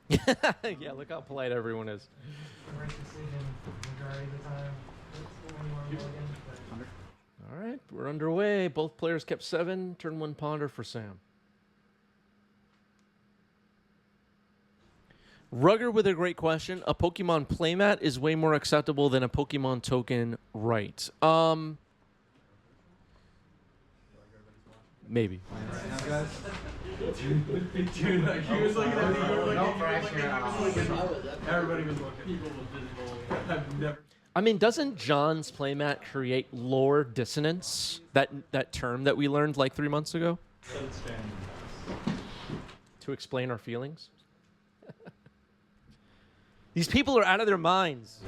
Yeah, look how polite everyone is. Right decision majority of the time. All right, we're underway. Both players kept 7. Turn 1 ponder for Sam. Rugger with a great question. A Pokemon playmat is way more acceptable than a Pokemon token, right? Maybe. Dude, like, he was looking at me. Everybody was looking. I've never. I mean, doesn't John's playmat create lore dissonance? That term that we learned like 3 months ago? To explain our feelings? These people are out of their minds.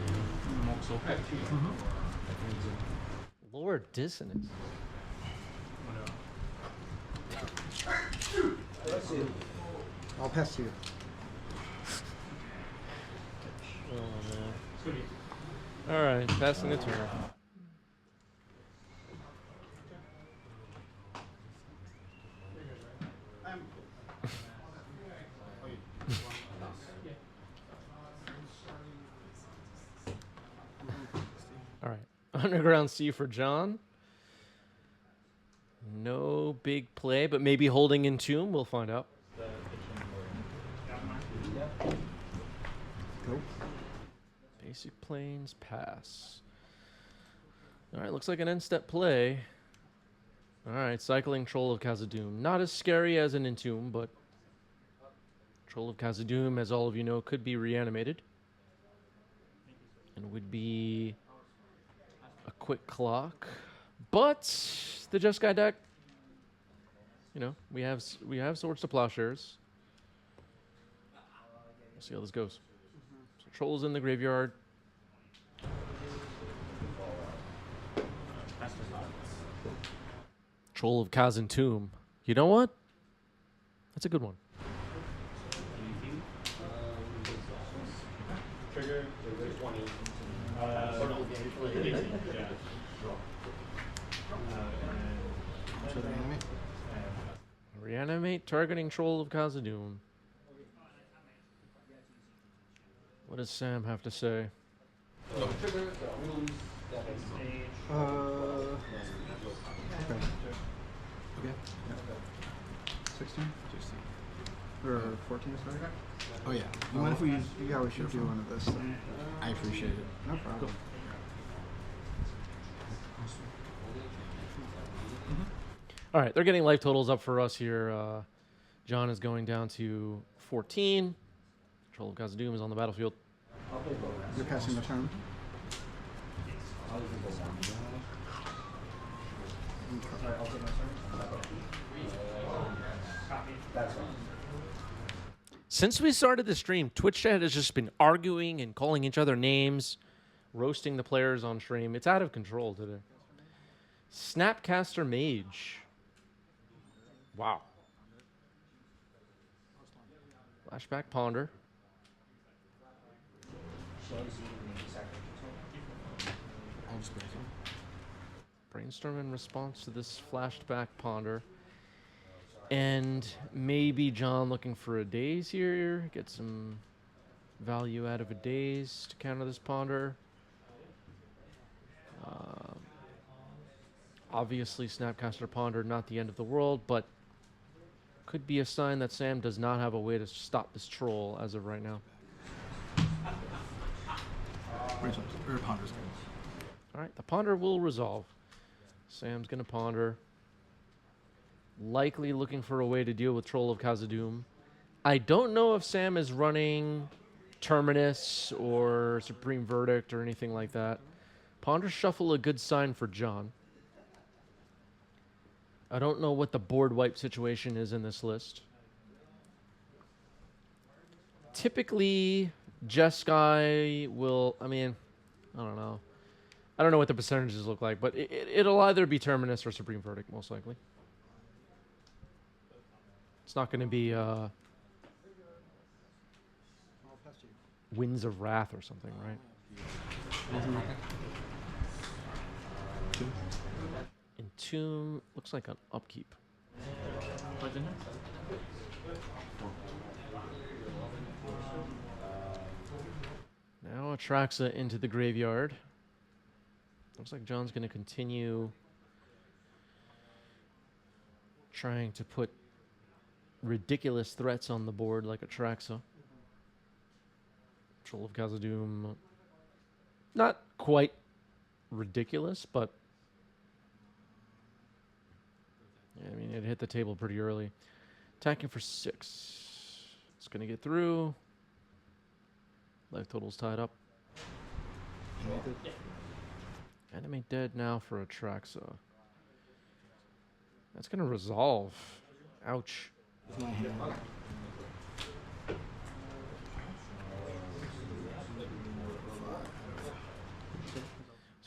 Lore dissonance. I'll pass to you. Oh, man. All right, passing the turn. All right, Underground Sea for John. No big play, but maybe holding Entomb. We'll find out. Go. Basic planes, pass. All right, looks like an end-step play. All right, cycling Troll of Khazad-dûm. Not as scary as an Entomb, but Troll of Khazad-dûm, as all of you know, could be reanimated. And would be a quick clock. But the Jeskai deck, you know, we have Swords to Plowshares. We'll see how this goes. So Troll's in the graveyard. Troll of Khazad-dûm. You know what? That's a good one. Trigger 20. Reanimate, targeting Troll of Khazad-dûm. What does Sam have to say? Okay. Okay. Yeah. 16? 16. Or 14, sorry? Oh, yeah. You mind if we use... Yeah, we should do one of this then. I appreciate it. No problem. All right, they're getting life totals up for us here. John is going down to 14. Troll of Khazad-dûm is on the battlefield. You're passing the turn. Since we started the stream, Twitch chat has just been arguing and calling each other names, roasting the players on stream. It's out of control today. Snapcaster Mage. Wow. Flashback Ponder. Brainstorm in response to this flashback Ponder. And maybe John looking for a daze here. Get some value out of a daze to counter this Ponder. Obviously, Snapcaster Ponder, not the end of the world, but could be a sign that Sam does not have a way to stop this troll as of right now. Ponder's good. All right, the Ponder will resolve. Sam's going to Ponder. Likely looking for a way to deal with Troll of Khazad-dûm. I don't know if Sam is running Terminus or Supreme Verdict or anything like that. Ponder Shuffle, a good sign for John. I don't know what the board wipe situation is in this list. Typically, Jeskai will, I mean, I don't know. I don't know what the percentages look like, but it'll either be Terminus or Supreme Verdict, most likely. It's not going to be Winds of Wrath or something, right? Entomb looks like an upkeep. Atraxa into the graveyard. Looks like John's going to continue trying to put ridiculous threats on the board like Atraxa. Troll of Khazad-dûm. Not quite ridiculous, but yeah, I mean, it hit the table pretty early. Attacking for 6. It's going to get through. Life total's tied up. Animate dead now for Atraxa. That's going to resolve. Ouch. My hand.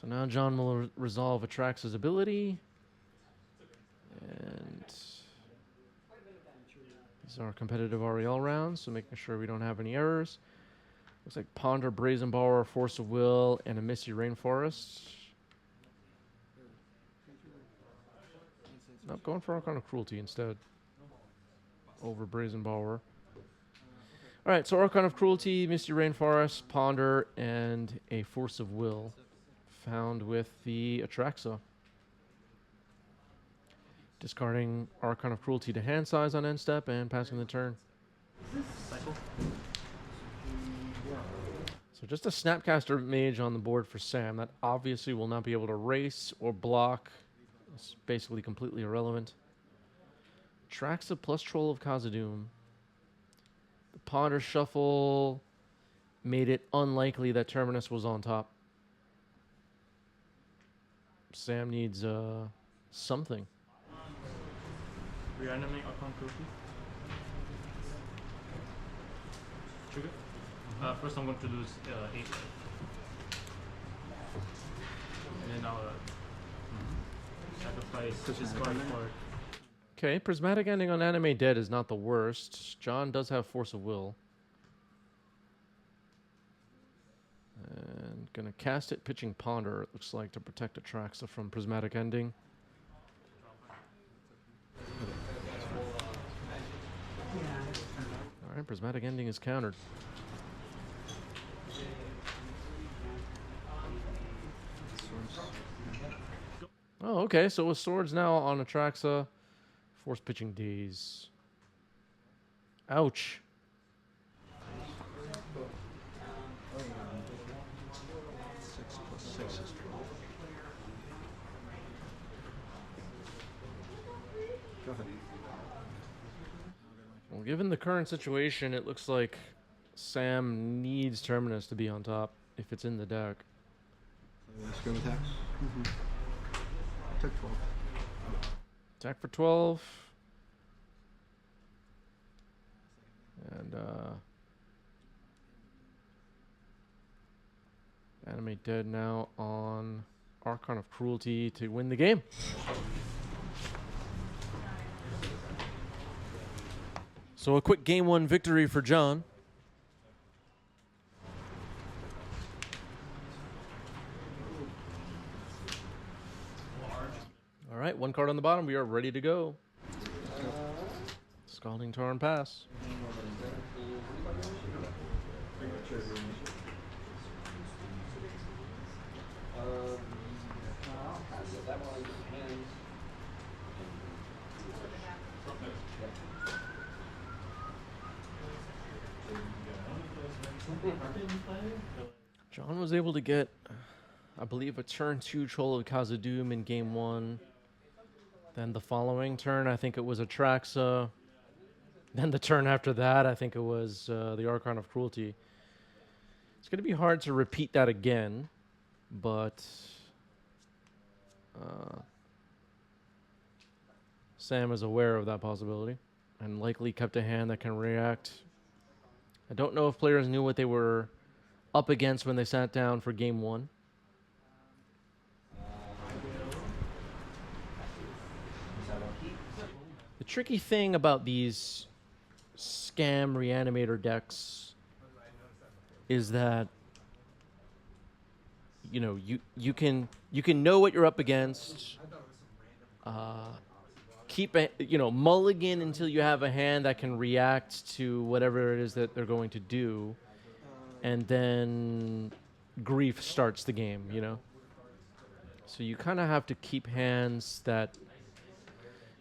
So now John will resolve Atraxa's ability. And these are competitive REL rounds, so making sure we don't have any errors. Looks like Ponder, Brazen Borrower, Force of Will, and a Misty Rainforest. Nope, going for Archon of Cruelty instead. Over Brazen Borrower. Alright, so Archon of Cruelty, Misty Rainforest, Ponder, and a Force of Will. Found with the Atraxa. Discarding Archon of Cruelty to hand size on end step and passing the turn. Cycle. So just a Snapcaster Mage on the board for Sam. That obviously will not be able to race or block. It's basically completely irrelevant. Atraxa plus Troll of Khazad-dûm. The Ponder Shuffle made it unlikely that Terminus was on top. Sam needs something. Reanimate upon cookie. Trigger. First I'm going to lose 8. And then I'll sacrifice discard card. Okay, Prismatic Ending on Anime Dead is not the worst. John does have Force of Will. And gonna cast it, pitching Ponder, it looks like, to protect Atraxa from Prismatic Ending. Alright, Prismatic Ending is countered. Oh, okay, so with swords now on Atraxa, force pitching Daze. Ouch. Go ahead. Well, given the current situation, it looks like Sam needs Terminus to be on top if it's in the deck. Scream attacks. Took 12. Attack for 12. And Animate Dead now on Archon of Cruelty to win the game. So a quick game 1 victory for John. All right, 1 card on the bottom. We are ready to go. Scalding Tarn pass. John was able to get, I believe, a turn 2 Troll of Khazad-dûm in game 1. Then the following turn, I think it was Atraxa. Then the turn after that, I think it was the Archon of Cruelty. It's going to be hard to repeat that again, but Sam is aware of that possibility and likely kept a hand that can react. I don't know if players knew what they were up against when they sat down for game 1. The tricky thing about these scam reanimator decks is that you can know what you're up against. Keep a mulligan until you have a hand that can react to whatever it is that they're going to do, and then grief starts the game, you know? So you kind of have to keep hands that,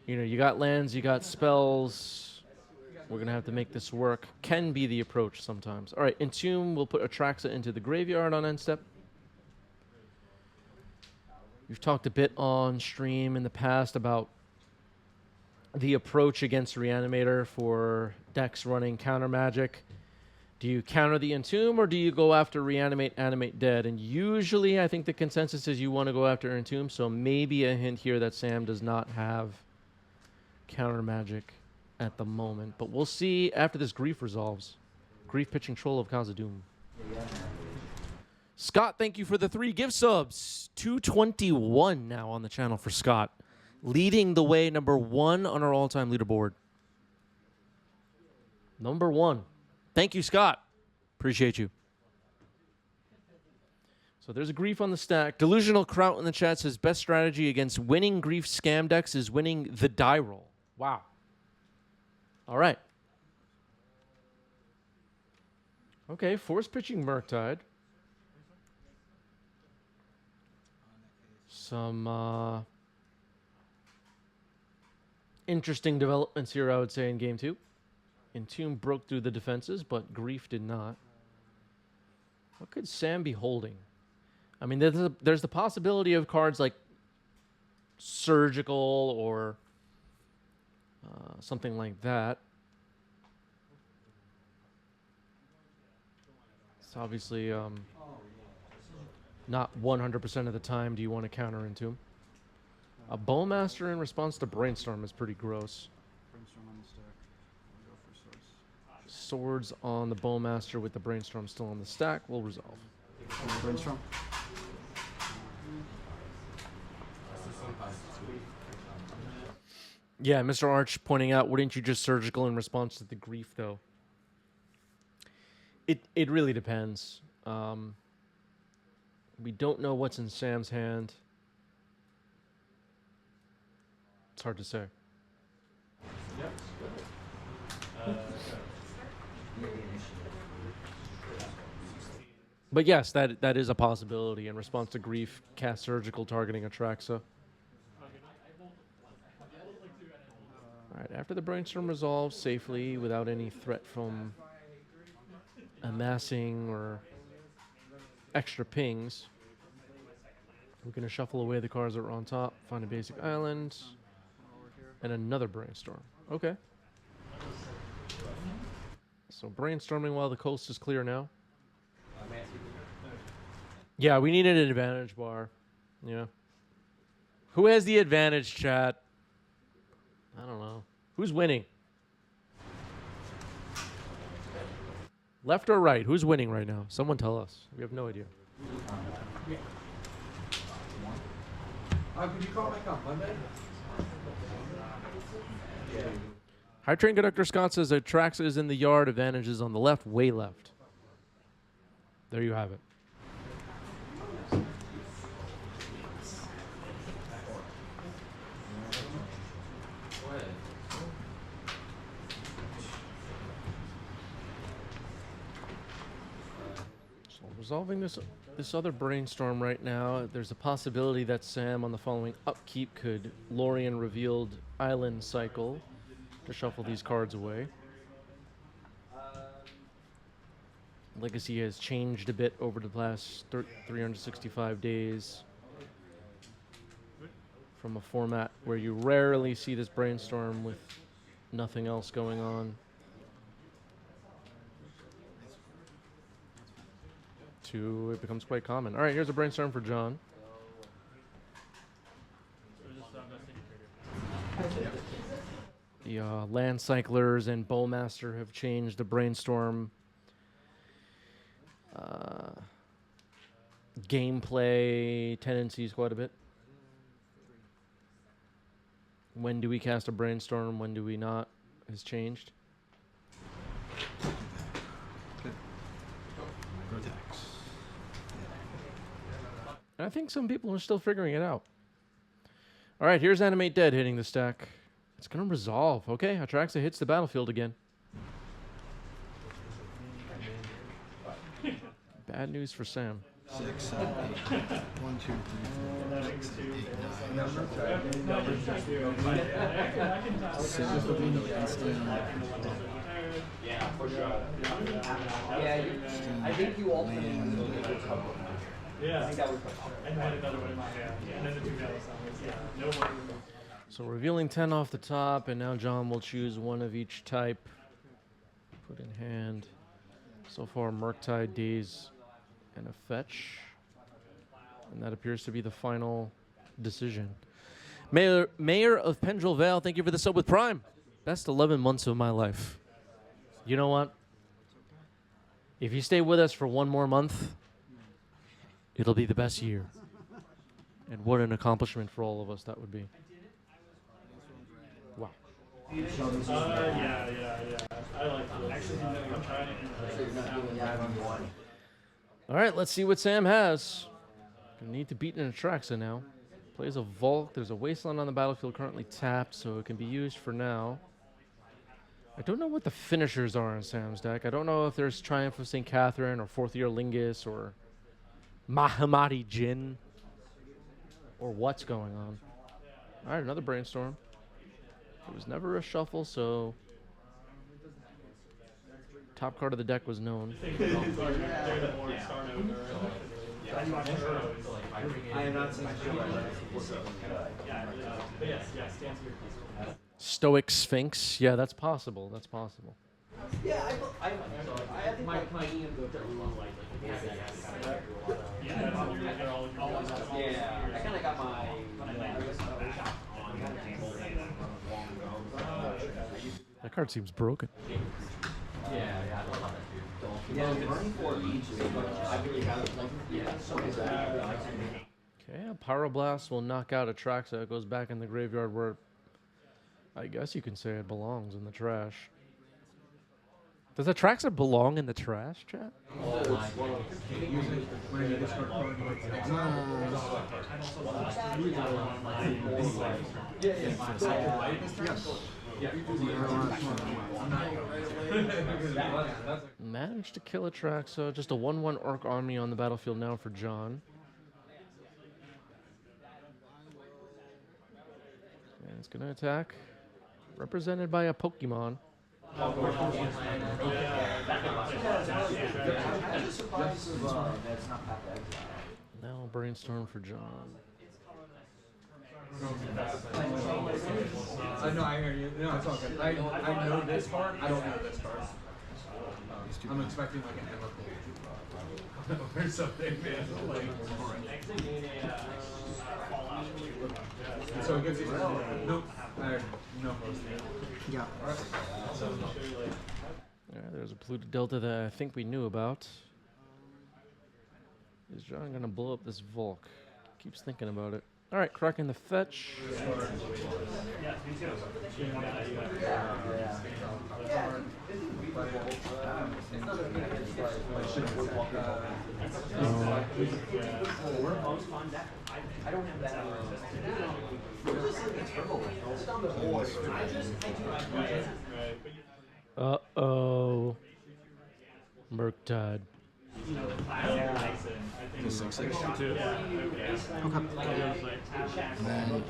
you know, you got lands, you got spells. We're going to have to make this work. Can be the approach sometimes. All right, Entomb, we'll put Atraxa into the graveyard on end step. We've talked a bit on stream in the past about the approach against Reanimator for decks running counter magic. Do you counter the Entomb or do you go after Reanimate, Animate Dead? And usually I think the consensus is you want to go after Entomb, so maybe a hint here that Sam does not have counter magic at the moment. But we'll see after this Grief resolves. Grief pitching Troll of Khazad-dûm. Scott, thank you for the 3 gift subs. 221 now on the channel for Scott. Leading the way, number 1 on our all-time leaderboard. Number 1. Thank you, Scott. Appreciate you. So there's a Grief on the stack. Delusional Kraut in the chat says, best strategy against winning Grief scam decks is winning the die roll. Wow. All right. Okay, force pitching Murktide. Some interesting developments here, I would say, in Game 2. Entomb broke through the defenses, but Grief did not. What could Sam be holding? I mean, there's the possibility of cards like Surgical or something like that. It's obviously not 100% of the time do you want to counter Entomb. A Bowmaster in response to Brainstorm is pretty gross. Brainstorm on the stack. We'll go for swords. Swords on the Bowmaster with the Brainstorm still on the stack will resolve. Brainstorm. Yeah, Mr. Arch pointing out, wouldn't you just Surgical in response to the Grief, though? It really depends. We don't know what's in Sam's hand. It's hard to say. But yes, that is a possibility. In response to Grief, cast Surgical targeting Atraxa. Alright, after the Brainstorm resolves safely without any threat from amassing or extra pings, we're going to shuffle away the cards that are on top, find a basic island, and another Brainstorm. Okay. So brainstorming while the coast is clear now. Yeah, we needed an advantage bar. Yeah. Who has the advantage, chat? I don't know. Who's winning? Left or right? Who's winning right now? Someone tell us. We have no idea. Could you call back on Monday? High Train Conductor Scott says Atraxa is in the yard. Advantage is on the left, way left. There you have it. So resolving this other Brainstorm right now, there's a possibility that Sam on the following upkeep could Lorien Revealed Island cycle to shuffle these cards away. Legacy has changed a bit over the last 365 days from a format where you rarely see this Brainstorm with nothing else going on to it becomes quite common. All right, here's a Brainstorm for John. The Land Cyclers and Bowmaster have changed the Brainstorm gameplay tendencies quite a bit. When do we cast a Brainstorm? When do we not? Has changed. And I think some people are still figuring it out. All right, here's Animate Dead hitting the stack. It's going to resolve. Okay, Atraxa hits the battlefield again. Bad news for Sam. 6, 7, 8. 1, 2, 3, 4, 6, 7, 8, 9. Will be no instant. Yeah, for sure. Yeah, I think you ultimately need to recover. Yeah. I think that was And then another one in my hand. And then the 2 value summons. Yeah. No more. So revealing 10 off the top, and now John will choose one of each type. Put in hand. So far, Murktide, Daze, and a fetch. And that appears to be the final decision. Mayor of Pendrell Vale, thank you for the sub with Prime. Best 11 months of my life. You know what? If you stay with us for one more month, it'll be the best year. And what an accomplishment for all of us that would be. Wow. Yeah. I like it. Actually, I'm trying it. All right, let's see what Sam has. Gonna need to beat an Atraxa now. Plays a Volk. There's a Wasteland on the battlefield currently tapped, so it can be used for now. I don't know what the finishers are in Sam's deck. I don't know if there's Triumph of St. Catherine or Fourth Year Lingus or Mahamati Jin or what's going on. All right, another Brainstorm. It was never a shuffle, so top card of the deck was known. I am not saying Stoic Sphinx. Yeah, that's possible. That's possible. yeah, I think my team goes to yeah, I kind of got my That card seems broken. yeah, running for each. I really got it. Okay, a Pyroblast will knock out Atraxa. It goes back in the graveyard where I guess you can say it belongs, in the trash. Does Atraxa belong in the trash, chat? Managed to kill Atraxa. Just a 1/1 Orc army on the battlefield now for John. And it's going to attack. Represented by a Pokemon. Now Brainstorm for John. No, I hear you. No, it's all good. I know this card. I don't know this card. I'm expecting like an Emrakul or something, man. Like, so it gets you. Nope. I have no post. Yeah. There's a Pluto Delta that I think we knew about. Is John going to blow up this Volk? Keeps thinking about it. All right, cracking the fetch. I don't have that. Uh-oh. Murktide. The 6, 6. Okay. Okay. Then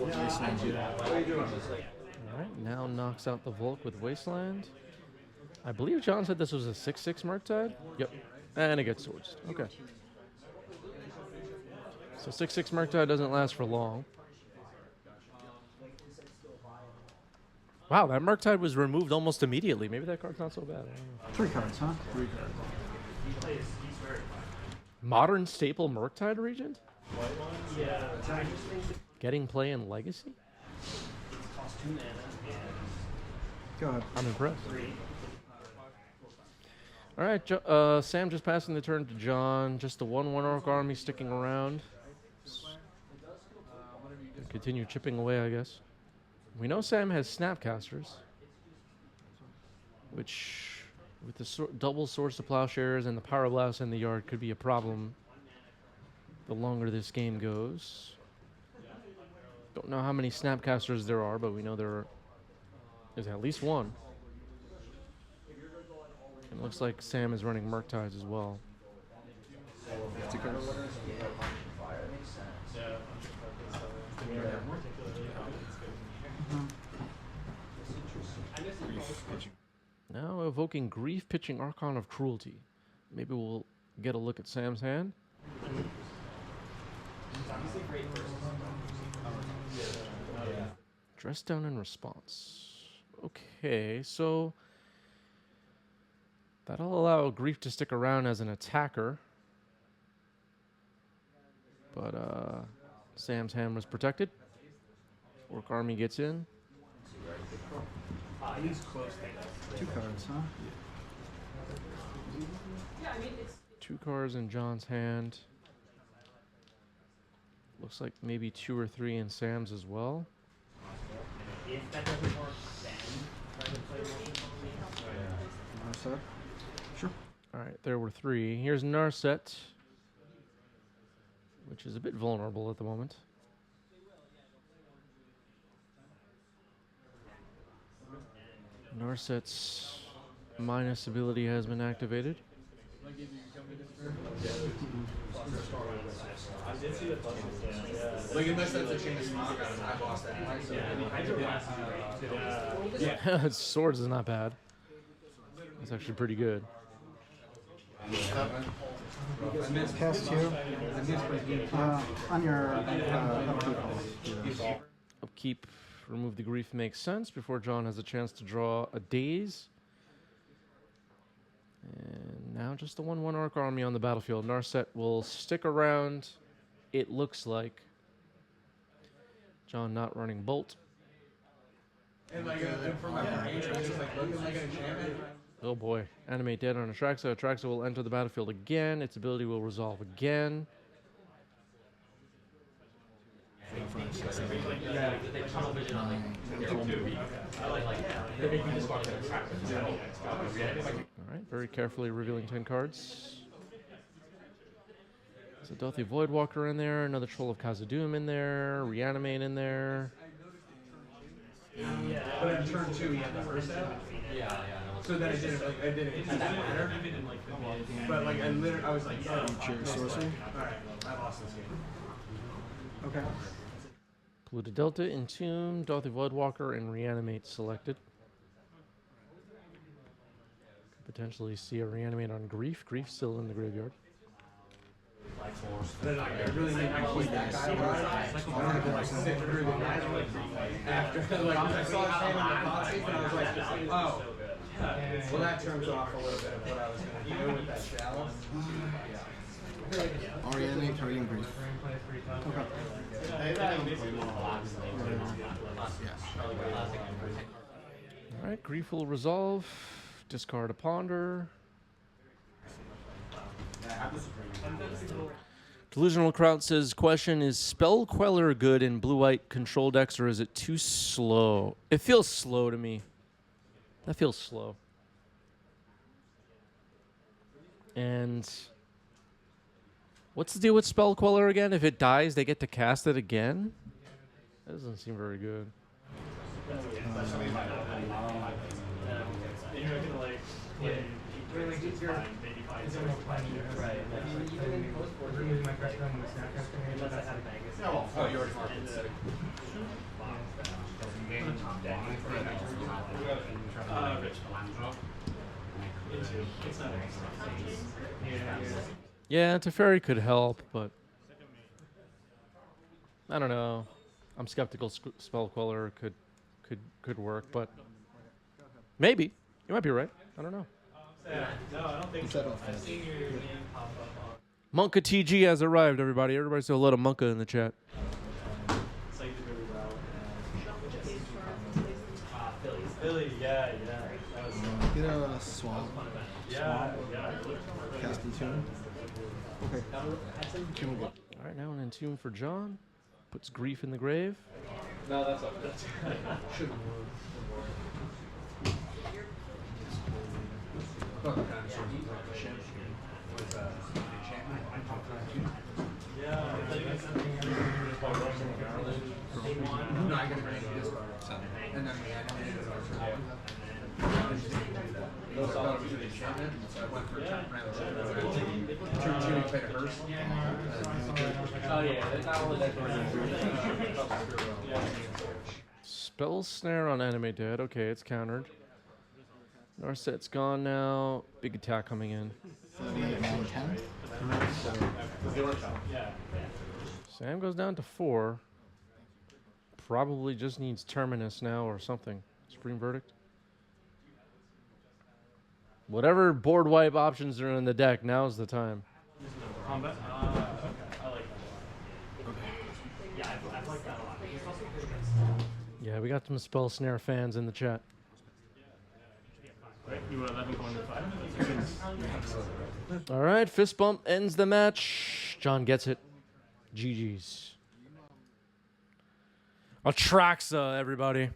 Wasteland 2. Alright, now knocks out the Volk with Wasteland. I believe John said this was a 6/6 Murktide. Yep. And it gets swords. Okay. So 6/6 Murktide doesn't last for long. Wow, that Murktide was removed almost immediately. Maybe that card's not so bad. I don't know. 3 cards, huh? 3 cards. Modern staple Murktide Regent? Getting play in Legacy? Go ahead. I'm impressed. All right, Sam just passing the turn to John. Just the 1/1 Orc army sticking around. Continue chipping away, I guess. We know Sam has Snapcasters, which, with the double Swords to Plowshares and the Pyroblast in the yard, could be a problem the longer this game goes. Don't know how many Snapcasters there are, but we know there's at least one. And it looks like Sam is running Murktide as well. 2 cards. Now evoking Grief, pitching Archon of Cruelty. Maybe we'll get a look at Sam's hand. Dress down in response. Okay, so that'll allow Grief to stick around as an attacker. But Sam's hand was protected. Orc Army gets in. 2 cards, huh? 2 cards in John's hand. Looks like maybe 2 or 3 in Sam's as well. If that doesn't work, then try to play Narset? Sure. Alright, there were 3. Here's Narset, which is a bit vulnerable at the moment. Narset's minus ability has been activated. Like, unless that's a chain of smoke, I've lost that. His swords is not bad. It's actually pretty good. Cast 2. On your upkeep. Upkeep, remove the Grief makes sense before John has a chance to draw a Daze. And now just a 1/1 Arc Army on the battlefield. Narset will stick around, it looks like. John not running Bolt. And like, for my range, it's like looking like an enchantment. Oh boy. Animate dead on Atraxa. Atraxa will enter the battlefield again. Its ability will resolve again. Alright, very carefully revealing 10 cards. There's a Dothy Voidwalker in there, another Troll of Khazad-dûm in there, Reanimate in there. But in turn 2, he had the first set. So then I didn't matter. But like, I was like, yeah. Sorcery. Alright, I lost this game. Okay. Polluted Delta, Entomb, Dothy Voidwalker, and Reanimate selected. Could potentially see a Reanimate on Grief. Grief still in the graveyard. Then I really made me keep that guy alive. I wanted to like sit through the guys after like I saw his name in the bot safe and I was like, oh. Well, that turns off a little bit of what I was going to do with that chalice. I'll reanimate targeting Grief. Alright, Grief will resolve. Discard a Ponder. Delusional Crowd says, question, is Spell Queller good in blue-white control decks, or is it too slow? It feels slow to me. That feels slow. And what's the deal with Spell Queller again? If it dies, they get to cast it again? That doesn't seem very good. Oh, you already marked it. Yeah, Teferi could help, but I don't know. I'm skeptical Spell Queller could work, but maybe. You might be right. I don't know. No, I don't think so. I've seen your name pop up on. Monka TG has arrived, everybody. Everybody say hello to Monka in the chat. So you did really well. Philly, yeah. That was Get a swamp. yeah. Cast Entomb. Okay. Entomb will go. All right, now an Entomb for John. Puts Grief in the grave. No, that's up. Should work. Yeah. No, I got a great discard. And then we animated it. No solid to the enchantment, so I went for two played a hearse. Oh yeah, that's not only that. Spell snare on enemy dead. Okay, it's countered. Narset's gone now. Big attack coming in. 9, 10. Sam goes down to 4. Probably just needs Terminus now or something. Supreme Verdict. Whatever board wipe options are in the deck, now's the time. Combat? Okay, I like that. Yeah, I like that a lot. Yeah, we got some spell snare fans in the chat. Right, you were 11 going to 5. All right, fist bump ends the match. John gets it. GG's. Atraxa, everybody.